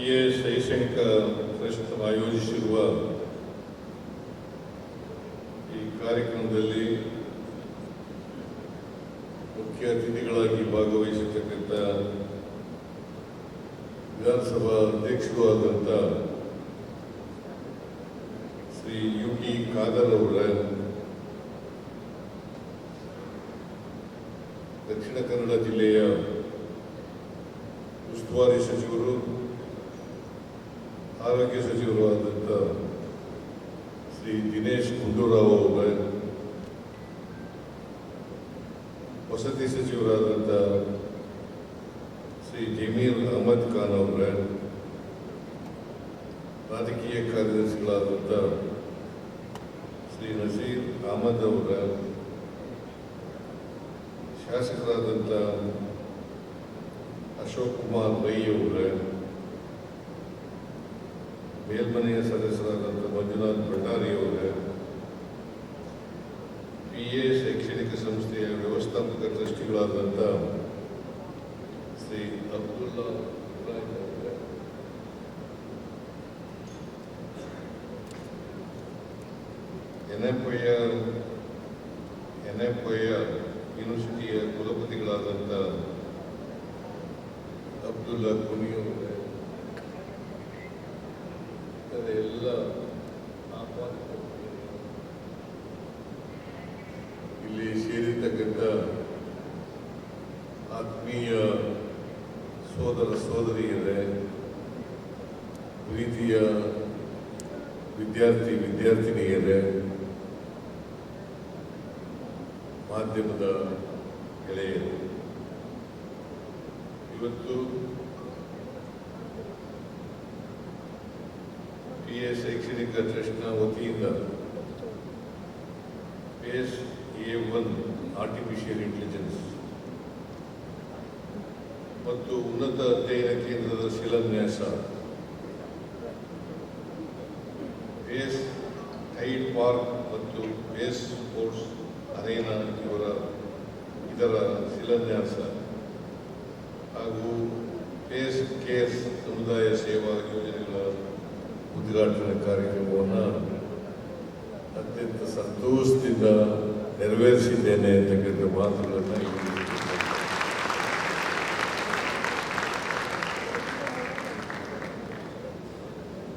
PA ಶೈಕ್ಷಣಿಕ trust ಆಯೋಜಿಸಿರುವ ಈ ಕಾರ್ಯಕ್ರಮದಲ್ಲಿ ಮುಖ್ಯ ಅತಿಥಿಗಳಾಗಿ ಭಾಗವಹಿಸಿರ್ತಕ್ಕಂಥ ವಿಧಾನಸಭಾ ಅಧ್ಯಕ್ಷರು ಆದಂಥ ಶ್ರೀ UT ಖಾದರ್ ಅವರ, ದಕ್ಷಿಣ ಕನ್ನಡ ಜಿಲ್ಲೆಯ ಉಸ್ತುವಾರಿ ಸಚಿವರು, ಆರೋಗ್ಯ ಸಚಿವರು ಆದಂಥ ಶ್ರೀ ದಿನೇಶ್ ಗುಂಡೂರಾವ್ ಅವರ, ವಸತಿ ಸಚಿವರಾದಂಥ ಶ್ರೀ ಜಮೀರ್ ಅಹಮದ್ ಖಾನ್ ಅವರ, ರಾಜಕೀಯ ಕಾರ್ಯದರ್ಶಿಗಳಾದಂಥ ಶ್ರೀ ನಸೀರ್ ಅಹಮದ್ ಅವರ, ಶಾಸಕರಾದಂಥ ಅಶೋಕ್ ಕುಮಾರ್ ರೈ ಅವರ, ಮೇಲ್ಮನೆಯ ಸದಸ್ಯರಾದಂಥ ಮಂಜುನಾಥ್ ಭಂಡಾರಿ ಅವರ, PA ಶೈಕ್ಷಣಿಕ ಸಂಸ್ಥೆಯ ವ್ಯವಸ್ಥಾಪಕ ಟ್ರಸ್ಟಿಗಳಾದಂಥ ಶ್ರೀ ಅಬ್ದುಲ್ಲಾ ಇಬ್ರಾಹಿಂ ಅವರ, NFIR ಯೂನಿವರ್ಸಿಟಿಯ ಕುಲಪತಿಗಳಾದಂಥ ಅಬ್ದುಲ್ಲಾ ಕುನಿ ಅವರ, ಎಲ್ಲ ಇಲ್ಲಿ ಸೇರಿರ್ತಕ್ಕಂಥ ಆತ್ಮೀಯ ಸೋದರ ಸೋದರಿಯರೇ, ಪ್ರೀತಿಯ ವಿದ್ಯಾರ್ಥಿನಿಯರೇ, ಮಾಧ್ಯಮದ ಗೆಳೆಯರು, ಇವತ್ತು PA ಶೈಕ್ಷಣಿಕ ಟ್ರಸ್ಟ್ನ ವತಿಯಿಂದ PACE A1 ಆರ್ಟಿಫಿಷಿಯಲ್ ಇಂಟೆಲಿಜೆನ್ಸ್ ಮತ್ತು ಉನ್ನತ ಅಧ್ಯಯನ ಕೇಂದ್ರದ ಶಿಲಾನ್ಯಾಸ, PACE ಟೈಡ್ ಪಾರ್ಕ್ ಮತ್ತು PACE ಸ್ಪೋರ್ಟ್ಸ್ ಅರೇನಾ ಇದರ ಶಿಲಾನ್ಯಾಸ ಹಾಗೂ PACE ಕೇರ್ಸ್ ಸಮುದಾಯ ಸೇವಾ ಯೋಜನೆಗಳ ಉದ್ಘಾಟನಾ ಕಾರ್ಯಕ್ರಮವನ್ನು ಅತ್ಯಂತ ಸಂತೋಷದಿಂದ ನೆರವೇರಿಸಿದ್ದೇನೆ ಅಂತಕ್ಕಂಥ ಮಾತುಗಳನ್ನು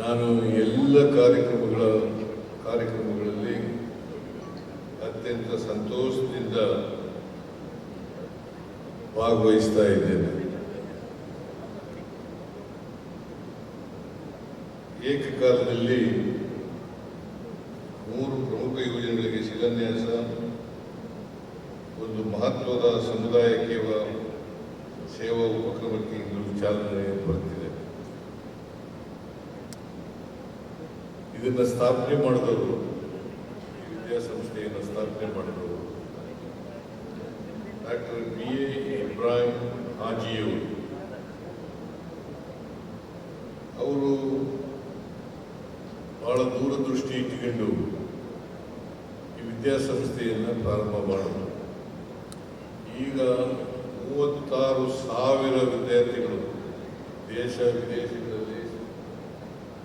ನಾನು ಎಲ್ಲ ಕಾರ್ಯಕ್ರಮಗಳಲ್ಲಿ ಅತ್ಯಂತ ಸಂತೋಷದಿಂದ ಭಾಗವಹಿಸ್ತಾ ಇದ್ದೇನೆ. ಏಕಕಾಲದಲ್ಲಿ 3 ಪ್ರಮುಖ ಯೋಜನೆಗಳಿಗೆ ಶಿಲಾನ್ಯಾಸ, ಒಂದು ಮಹತ್ವದ ಸಮುದಾಯ ಸೇವಾ ಉಪಕ್ರಮಕ್ಕೆ ಇಂದು ಚಾಲನೆ ಬರುತ್ತಿದೆ. ಇದನ್ನು ಸ್ಥಾಪನೆ ಮಾಡಿದವರು, ಈ ವಿದ್ಯಾಸಂಸ್ಥೆಯನ್ನು ಸ್ಥಾಪನೆ ಮಾಡಿದವರು ಡಾಕ್ಟರ್ BA ಇಬ್ರಾಹಿಂ ಹಾಜಿಯವರು. ಅವರು ಬಹಳ ದೂರದೃಷ್ಟಿ ಇಟ್ಟುಕೊಂಡು ಈ ವಿದ್ಯಾಸಂಸ್ಥೆಯನ್ನು ಪ್ರಾರಂಭ ಮಾಡಿದರು. ಈಗ 36,000 ವಿದ್ಯಾರ್ಥಿಗಳು ದೇಶ ವಿದೇಶಗಳಲ್ಲಿ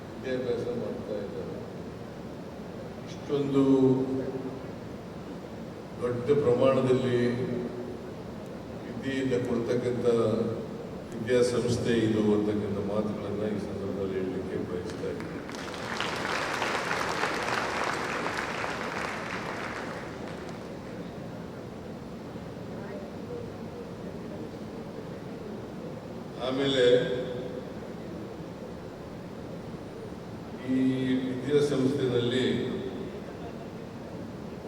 ವಿದ್ಯಾಭ್ಯಾಸ ಮಾಡ್ತಾ ಇದ್ದಾರೆ. ಇಷ್ಟೊಂದು ದೊಡ್ಡ ಪ್ರಮಾಣದಲ್ಲಿ ವಿದ್ಯೆಯಿಂದ ಕೊಡ್ತಕ್ಕಂಥ ವಿದ್ಯಾಸಂಸ್ಥೆ ಇದು ಅಂತಕ್ಕಂಥ ಮಾತುಗಳನ್ನು ಈ ಸಂದರ್ಭದಲ್ಲಿ ಹೇಳಲಿಕ್ಕೆ ಬಯಸ್ತಾ ಇದ್ದೀನಿ. ಆಮೇಲೆ ಈ ವಿದ್ಯಾಸಂಸ್ಥೆಯಲ್ಲಿ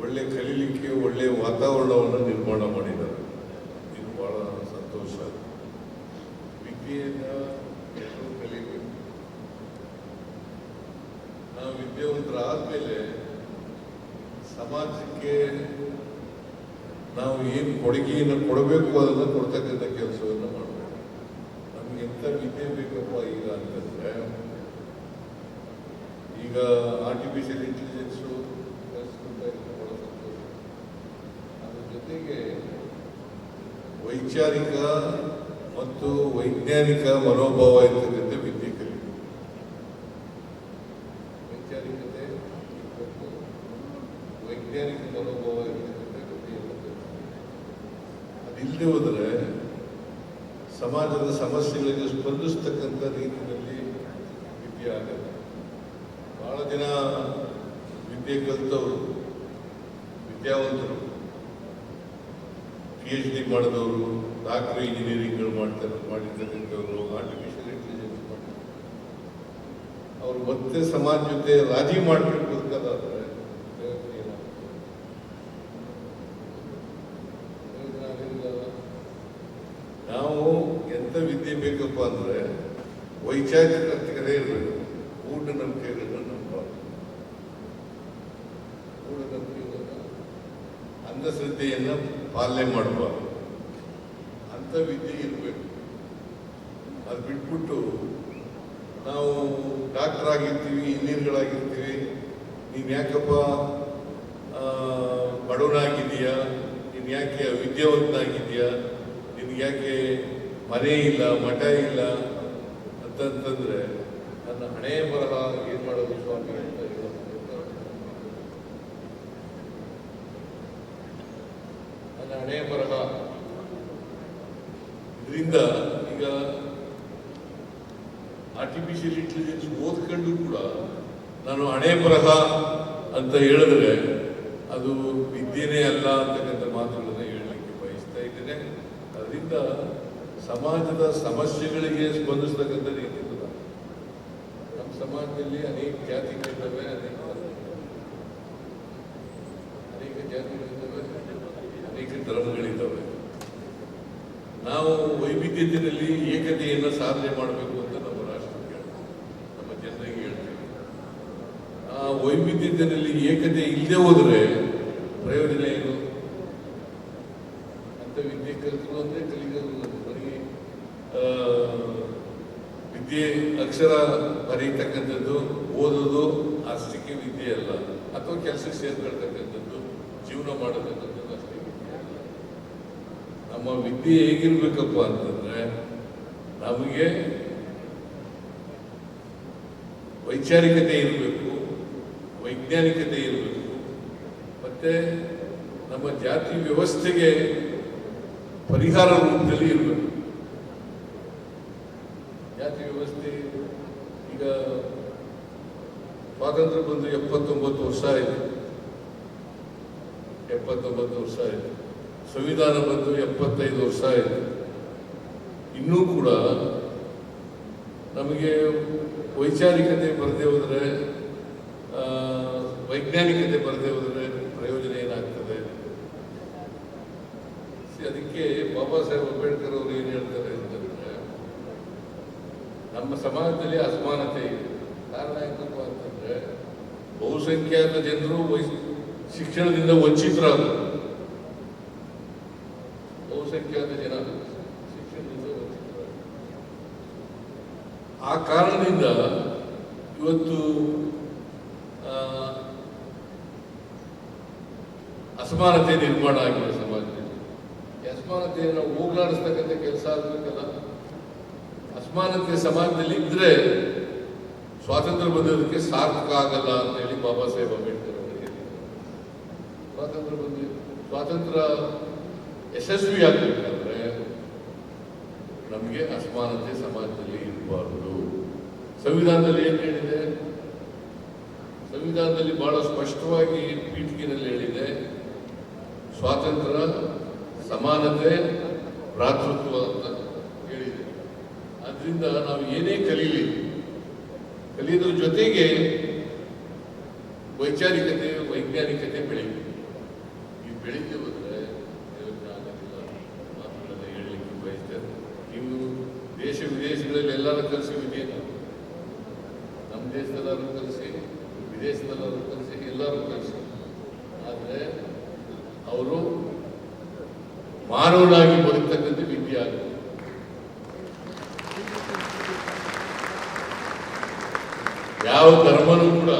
ಒಳ್ಳೆ ಕಲೀಲಿಕ್ಕೆ ಒಳ್ಳೆ ವಾತಾವರಣವನ್ನು ನಿರ್ಮಾಣ ಮಾಡಿದ್ದಾರೆ. ಇದು ಬಹಳ ಸಂತೋಷ. ವಿದ್ಯೆಯನ್ನು ಎಲ್ಲರೂ ಕಲಿಬೇಕು. ನಾವು ವಿದ್ಯಾವಂತರಾದ್ಮೇಲೆ ಸಮಾಜಕ್ಕೆ ನಾವು ಏನು ಕೊಡುಗೆಯನ್ನು ಕೊಡಬೇಕು ಅದನ್ನು ಕೊಡ್ತಕ್ಕಂಥ ಕೆಲಸವನ್ನು ಮಾಡಬೇಕು. ನಮ್ಗೆ ಎಂಥ ವಿದ್ಯೆ ಬೇಕಪ್ಪ ಈಗ ಅಂತಂದ್ರೆ, ಈಗ ಆರ್ಟಿಫಿಷಿಯಲ್ ಇಂಟೆಲಿಜೆನ್ಸು ಬಹಳ ಸಂತೋಷ. ಅದ್ರ ಜೊತೆಗೆ ವೈಚಾರಿಕ ಮತ್ತು ವೈಜ್ಞಾನಿಕ ಮನೋಭಾವ ಇರ್ತಕ್ಕಂಥ ವಿದ್ಯೆ ಕಲಿಬೇಕು. ಸಮಸ್ಯೆಗಳಿಗೆ ಸ್ಪಂದಿಸ್ತಕ್ಕಂಥ ರೀತಿಯಲ್ಲಿ ವಿದ್ಯೆ ಆಗಲ್ಲ. ಬಹಳ ಜನ ವಿದ್ಯೆ ಕಲಿತವರು, ವಿದ್ಯಾವಂತರು, PhD ಮಾಡಿದವರು, ಡಾಕ್ಟರ್ ಇಂಜಿನಿಯರಿಂಗ್ಗಳು ಮಾಡಿರ್ತಕ್ಕಂಥವ್ರು, ಆರ್ಟಿಫಿಷಿಯಲ್ ಇಂಟೆಲಿಜೆನ್ಸ್ ಮಾಡ್ತಾರೆ. ಅವರು ಮತ್ತೆ ಸಮಾಜ ಜೊತೆ ರಾಜಿ ಮಾಡಬೇಕು ಅಂತಂದಾದ್ರೆ ನಾವು ಎಂಥ ವಿದ್ಯೆ ಬೇಕಪ್ಪ ಅಂದರೆ ವೈಚಾರಿಕತೆ ಇರಬೇಕು. ಮೂಢನಂಬಿಕೆಗಳನ್ನ ನಂಬಬಾರ್ದು. ಮೂಢನಂಬಿಕೆಗಳನ್ನ, ಅಂಧಶ್ರದ್ಧೆಯನ್ನು ಪಾಲನೆ ಮಾಡಬಾರ್ದು. ಅಂಥ ವಿದ್ಯೆ ಇರಬೇಕು. ಅದು ಬಿಟ್ಬಿಟ್ಟು ನಾವು ಡಾಕ್ಟರ್ ಆಗಿರ್ತೀವಿ, ಇಂಜಿನಿಯರ್ಗಳಾಗಿರ್ತೀವಿ, ನೀನು ಯಾಕಪ್ಪ ಬಡವನಾಗಿದೆಯಾ, ನೀನು ಯಾಕೆ ಅವಿದ್ಯಾವಂತನಾಗಿದೆಯಾ, ನಿನ್ಗೆ ಯಾಕೆ ಮನೆ ಇಲ್ಲ, ಮಠ ಇಲ್ಲ ಅಂತಂತಂದ್ರೆ ನನ್ನ ಹಣೆ ಬರಹ ಏನು ಮಾಡೋದು ಸ್ವಾಮಿ ಅಂತ ಹೇಳೋದು. ನನ್ನ ಹಣೆ ಬರಹ ಇದರಿಂದ ಈಗ ಆರ್ಟಿಫಿಷಿಯಲ್ ಇಂಟೆಲಿಜೆನ್ಸ್ ಓದ್ಕೊಂಡು ಕೂಡ ನಾನು ಹಣೆ ಬರಹ ಅಂತ ಹೇಳಿದ್ರೆ ಅದು ವಿದ್ಯೆನೇ ಅಲ್ಲ ಅಂತಕ್ಕಂಥ ಮಾತುಗಳನ್ನು ಹೇಳಲಿಕ್ಕೆ ಬಯಸ್ತಾ ಇದ್ದೇನೆ. ಅದರಿಂದ ಸಮಾಜದ ಸಮಸ್ಯೆಗಳಿಗೆ ಸ್ಪಂದಿಸ್ತಕ್ಕಂಥ ರೀತಿ ನಮ್ಮ ಸಮಾಜದಲ್ಲಿ ಅನೇಕ ಜಾತಿಗಳಿದ್ದಾವೆ, ಅನೇಕ ಜಾತಿಗಳಿದ್ದಾವೆ, ಅನೇಕ ಧರ್ಮಗಳಿದ್ದಾವೆ. ನಾವು ವೈವಿಧ್ಯತೆಯಲ್ಲಿ ಏಕತೆಯನ್ನು ಸಾಧನೆ ಮಾಡಬೇಕು ಅಂತ ನಮ್ಮ ರಾಷ್ಟ್ರಕ್ಕೆ, ನಮ್ಮ ಜನರಿಗೆ ಹೇಳ್ತೀವಿ. ಆ ವೈವಿಧ್ಯತೆಯಲ್ಲಿ ಏಕತೆ ಇಲ್ಲದೆ ಹೋದರೆ ಪ್ರಯೋಜನ ಏನು? ಅಂತ ವಿದ್ಯೆ ಕಲಿತು ಅಂದರೆ ಕಲಿಗಲು ಬರೀ ವಿದ್ಯೆ ಅಕ್ಷರ ಬರೀತಕ್ಕಂಥದ್ದು, ಓದೋದು ಅಷ್ಟಕ್ಕೆ ವಿದ್ಯೆ ಅಲ್ಲ. ಅಥವಾ ಕೆಲಸಕ್ಕೆ ಸೇರ್ಕೊಳ್ತಕ್ಕಂಥದ್ದು, ಜೀವನ ಮಾಡತಕ್ಕಂಥದ್ದು ಅಷ್ಟೇ ವಿದ್ಯೆ ಅಲ್ಲ. ನಮ್ಮ ವಿದ್ಯೆ ಹೇಗಿರ್ಬೇಕಪ್ಪ ಅಂತಂದ್ರೆ ನಮಗೆ ವೈಚಾರಿಕತೆ ಇರಬೇಕು, ವೈಜ್ಞಾನಿಕತೆ ಇರಬೇಕು, ಮತ್ತೆ ನಮ್ಮ ಜಾತಿ ವ್ಯವಸ್ಥೆಗೆ ಪರಿಹಾರ ರೂಪದಲ್ಲಿ ಇರಬೇಕು. ಜಾತಿ ವ್ಯವಸ್ಥೆ ಈಗ ಸ್ವಾತಂತ್ರ್ಯ ಬಂದು 79 ವರ್ಷ ಆಯಿತು. 79 ವರ್ಷ ಆಯಿತು. ಸಂವಿಧಾನ ಬಂದು 75 ವರ್ಷ ಆಯಿತು. ಇನ್ನೂ ಕೂಡ ನಮಗೆ ವೈಚಾರಿಕತೆ ಬರದೇ ಹೋದರೆ, ವೈಜ್ಞಾನಿಕತೆ ಬರದೇ ಹೋದರೆ ಪ್ರಯೋಜನ ಏನಾಗ್ತದೆ? ಅದಕ್ಕೆ ಬಾಬಾ ಸಾಹೇಬ್ ಅಂಬೇಡ್ಕರ್ ಅವರು ಏನು ಹೇಳ್ತಾರೆ ಅಂತಂದ್ರೆ, ನಮ್ಮ ಸಮಾಜದಲ್ಲಿ ಅಸಮಾನತೆ ಇದೆ. ಕಾರಣ ಏನಪ್ಪ ಅಂತಂದ್ರೆ ಬಹುಸಂಖ್ಯಾತ ಜನರು ಶಿಕ್ಷಣದಿಂದ ವಂಚಿತರಾದರು. ಬಹುಸಂಖ್ಯಾತ ಜನ ಶಿಕ್ಷಣದಿಂದ ವಂಚಿತರಾದರು. ಆ ಕಾರಣದಿಂದ ಇವತ್ತು ಅಸಮಾನತೆ ನಿರ್ಮಾಣ ಆಗಿದೆ ಸಮಾಜದಲ್ಲಿ. ಅಸಮಾನತೆಯನ್ನು ಹೋಗಲಾಡಿಸ್ತಕ್ಕಂಥ ಕೆಲಸ ಆಗಬೇಕಲ್ಲ. ಅಸಮಾನತೆ ಸಮಾಜದಲ್ಲಿ ಇದ್ರೆ ಸ್ವಾತಂತ್ರ್ಯ ಬಂದೋದಕ್ಕೆ ಸಾರ್ಥಕ ಆಗಲ್ಲ ಅಂತ ಹೇಳಿ ಬಾಬಾ ಸಾಹೇಬ್ ಅಂಬೇಡ್ಕರ್ ಅವರು ಹೇಳಿದ್ದಾರೆ. ಸ್ವಾತಂತ್ರ್ಯ ಯಶಸ್ವಿ ಆಗಬೇಕಾದ್ರೆ ನಮಗೆ ಅಸಮಾನತೆ ಸಮಾಜದಲ್ಲಿ ಇರಬಾರದು. ಸಂವಿಧಾನದಲ್ಲಿ ಏನು ಹೇಳಿದೆ? ಸಂವಿಧಾನದಲ್ಲಿ ಬಹಳ ಸ್ಪಷ್ಟವಾಗಿ ಪೀಠಿಕೆಯಲ್ಲಿ ಹೇಳಿದೆ, ಸ್ವಾತಂತ್ರ್ಯ, ಸಮಾನತೆ, ಭ್ರಾತೃತ್ವ ಅಂತ ಹೇಳಿದೆ. ಅದರಿಂದ ನಾವು ಏನೇ ಕಲಿಯೋದ್ರ ಜೊತೆಗೆ ವೈಚಾರಿಕತೆ, ವೈಜ್ಞಾನಿಕತೆ ಬೆಳೀಬೇಕು. ಈ ಬೆಳೀತೆ ಹೋದರೆ ಪ್ರಯೋಜನ ಆಗೋದಿಲ್ಲ. ಮಾತುಗಳನ್ನ ಹೇಳಲಿಕ್ಕೆ ಬಯಸ್ತೇನೆ. ನೀವು ದೇಶ ವಿದೇಶಗಳಲ್ಲಿ ಎಲ್ಲರೂ ಕಲಿಸಿ ವಿದ್ಯೆಯನ್ನು, ನಮ್ಮ ದೇಶದಲ್ಲಾದ್ರೂ ಕಲಿಸಿ, ವಿದೇಶದಲ್ಲಾದ್ರೂ ಕಲಿಸಿ, ಎಲ್ಲರೂ ಕಲಿಸಿ. ಆದರೆ ಅವರು ಮಾನವನಾಗಿ ಬದುಕ್ತಕ್ಕಂಥ ವಿದ್ಯೆ ಆಗುತ್ತೆ. ಯಾವ ಧರ್ಮನೂ ಕೂಡ,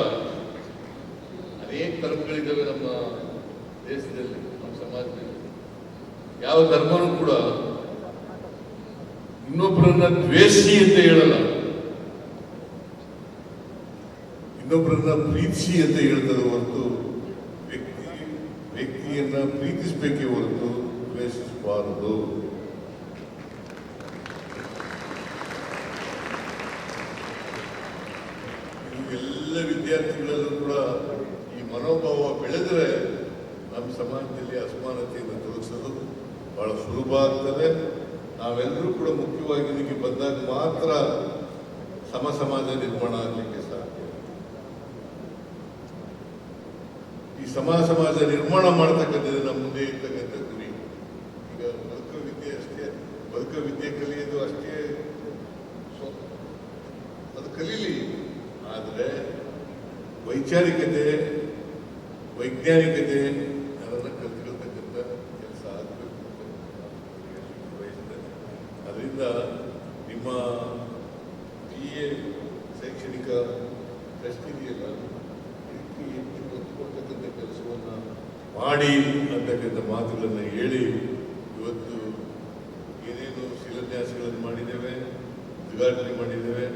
ಅನೇಕ ಧರ್ಮಗಳಿದ್ದಾವೆ ನಮ್ಮ ದೇಶದಲ್ಲಿ, ನಮ್ಮ ಸಮಾಜದಲ್ಲಿ. ಯಾವ ಧರ್ಮನೂ ಕೂಡ ಇನ್ನೊಬ್ಬರನ್ನ ದ್ವೇಷಿ ಅಂತ ಹೇಳಲ್ಲ, ಇನ್ನೊಬ್ಬರನ್ನ ಪ್ರೀತಿಸಿ ಅಂತ ಹೇಳ್ತದೆ ಹೊರತು ವ್ಯಕ್ತಿಯನ್ನ ಪ್ರೀತಿಸಬೇಕೇ ಹೊರತು ದ್ವೇಷಿಸಬಾರದು. ವಿದ್ಯಾರ್ಥಿಗಳಲ್ಲೂ ಕೂಡ ಈ ಮನೋಭಾವ ಬೆಳೆದರೆ ನಮ್ಮ ಸಮಾಜದಲ್ಲಿ ಅಸಮಾನತೆಯನ್ನು ತೊಲಗಿಸೋದು ಬಹಳ ಸುಲಭ ಆಗ್ತದೆ. ನಾವೆಲ್ಲರೂ ಕೂಡ ಮುಖ್ಯವಾಗಿ ಇದಕ್ಕೆ ಬಂದಾಗ ಮಾತ್ರ ಸಮಾಜ ನಿರ್ಮಾಣ ಆಗಲಿಕ್ಕೆ ಸಾಧ್ಯ. ಈ ಸಮಾಜ ನಿರ್ಮಾಣ ಮಾಡತಕ್ಕಂಥದ್ದು ನಮ್ಮ ಮುಂದೆ ಇರ್ತಕ್ಕಂಥ ಗುರಿ. ಈಗ ಬದುಕ ವಿದ್ಯೆ ಕಲಿಯೋದು ಅಷ್ಟೇ, ಅದು ಕಲೀಲಿ. ಆದರೆ ವೈಚಾರಿಕತೆ, ವೈಜ್ಞಾನಿಕತೆ ಅದನ್ನು ಕಲ್ತ್ಕೊಳ್ತಕ್ಕಂಥ ಕೆಲಸ ಆಗಬೇಕು. ಅದರಿಂದ ನಿಮ್ಮ BA ಶೈಕ್ಷಣಿಕ ಟ್ರಸ್ಟ್ ಇದೆಯಲ್ಲ, ಇದಕ್ಕೆ ಹೆಚ್ಚು ಒತ್ತು ಕೊಡ್ತಕ್ಕಂಥ ಕೆಲಸವನ್ನು ಮಾಡಿ ಅಂತಕ್ಕಂಥ ಮಾತುಗಳನ್ನು ಹೇಳಿ ಇವತ್ತು ಏನೇನು ಶಿಲಾನ್ಯಾಸಗಳನ್ನು ಮಾಡಿದ್ದೇವೆ, ಉದ್ಘಾಟನೆ ಮಾಡಿದ್ದೇವೆ,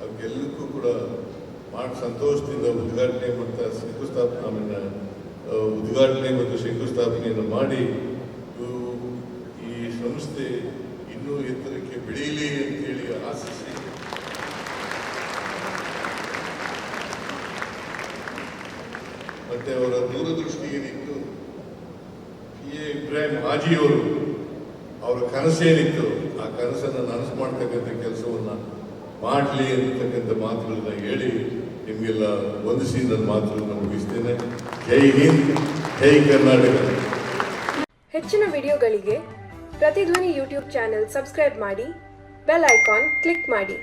ಅವಕ್ಕೆಲ್ಲಕ್ಕೂ ಕೂಡ ಸಂತೋಷದಿಂದ ಉದ್ಘಾಟನೆ ಮತ್ತು ಉದ್ಘಾಟನೆ ಮತ್ತು ಶಂಕುಸ್ಥಾಪನೆಯನ್ನು ಮಾಡಿ ಈ ಸಂಸ್ಥೆ ಇನ್ನೂ ಎತ್ತರಕ್ಕೆ ಬೆಳೆಯಲಿ ಅಂತೇಳಿ ಆಶಿಸಿ ಮತ್ತೆ ಅವರ ದೂರದೃಷ್ಟಿ ಏನಿತ್ತು, PA ಇಬ್ರಾಹಿಂ ಹಾಜಿಯವರು ಅವರ ಕನಸೇನಿತ್ತು ಆ ಕನಸನ್ನು ನನಸು ಮಾಡ್ತಕ್ಕಂಥ ಕೆಲಸವನ್ನು ಮಾಡಲಿ ಅಂತಕ್ಕಂಥ ಮಾತುಗಳನ್ನ ಹೇಳಿ ನಿಮಗೆಲ್ಲ ವಂದಿಸಿ ನನ್ನ ಮಾತುಗಳನ್ನು ಮುಗಿಸ್ತೇನೆ. ಜೈ ಹಿಂದ್, ಜೈ ಕರ್ನಾಟಕ. ಹೆಚ್ಚಿನ ವಿಡಿಯೋಗಳಿಗೆ ಪ್ರತಿಧ್ವನಿ ಯೂಟ್ಯೂಬ್ ಚಾನೆಲ್ ಸಬ್ಸ್ಕ್ರೈಬ್ ಮಾಡಿ, ಬೆಲ್ ಐಕಾನ್ ಕ್ಲಿಕ್ ಮಾಡಿ.